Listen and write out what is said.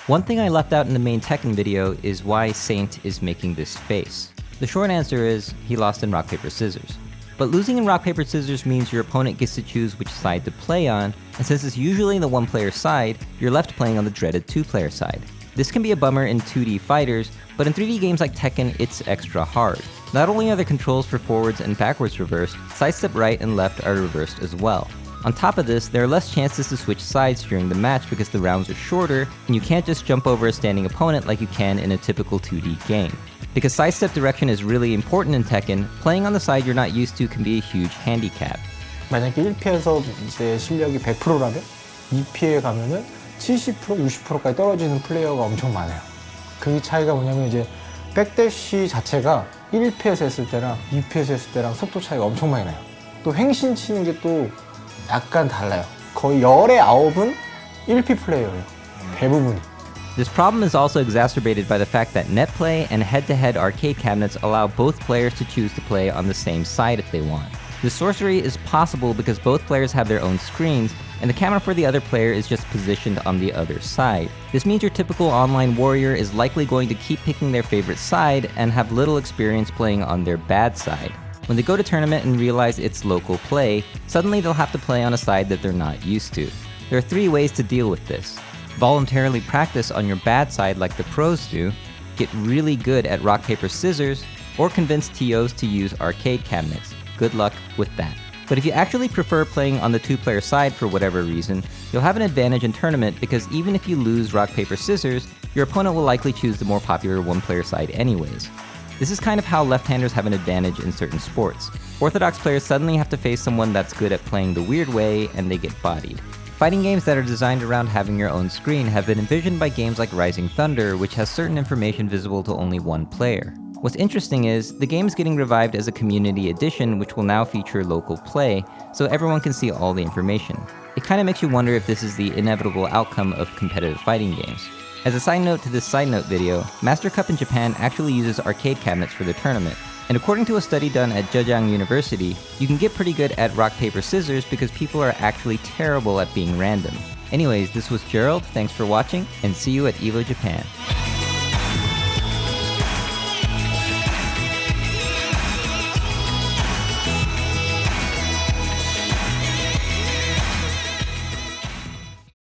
One thing I left out in the main Tekken video is why Saint is making this face. The short answer is, he lost in rock, paper, scissors. But losing in rock, paper, scissors means your opponent gets to choose which side to play on, and since it's usually the one-player side, you're left playing on the dreaded two-player side. This can be a bummer in 2D fighters, but in 3D games like Tekken, it's extra hard. Not only are the controls for forwards and backwards reversed, sidestep right and left are reversed as well. On top of this, there are less chances to switch sides during the match because the rounds are shorter, and you can't just jump over a standing opponent like you can in a typical 2D game. Because sidestep direction is really important in Tekken, playing on the side you're not used to can be a huge handicap. 만약에 1피에서 내 실력이 100%라면 2피에 가면은 70%, 60%까지 떨어지는 플레이어가 엄청 많아요. 그 차이가 뭐냐면 이제 백대쉬 자체가 1피에서 했을 때랑 2피에서 했을 때랑 속도 차이가 엄청 많이 나요. 또 횡신 치는 게 또 약간 달라요. 거의 10의 9은 1피 플레이어예요. 대부분이. This problem is also exacerbated by the fact that netplay and head-to-head arcade cabinets allow both players to choose to play on the same side if they want. This sorcery is possible because both players have their own screens, and the camera for the other player is just positioned on the other side. This means your typical online warrior is likely going to keep picking their favorite side and have little experience playing on their bad side. When they go to tournament and realize it's local play, suddenly they'll have to play on a side that they're not used to. There are 3 ways to deal with this. Voluntarily practice on your bad side like the pros do, get really good at rock, paper, scissors, or convince TOs to use arcade cabinets. Good luck with that. But if you actually prefer playing on the 2-player side for whatever reason, you'll have an advantage in tournament because even if you lose rock, paper, scissors, your opponent will likely choose the more popular 1-player side anyways. This is kind of how left-handers have an advantage in certain sports. Orthodox players suddenly have to face someone that's good at playing the weird way and they get bodied. Fighting games that are designed around having your own screen have been envisioned by games like Rising Thunder, which has certain information visible to only one player. What's interesting is, the game is getting revived as a community edition which will now feature local play, so everyone can see all the information. It kinda makes you wonder if this is the inevitable outcome of competitive fighting games. As a side note to this Sidenote video, Master Cup in Japan actually uses arcade cabinets for their tournament. And according to a study done at Zhejiang University, you can get pretty good at rock, paper, scissors because people are actually terrible at being random. Anyways, this was Gerald, thanks for watching, and see you at EVO Japan.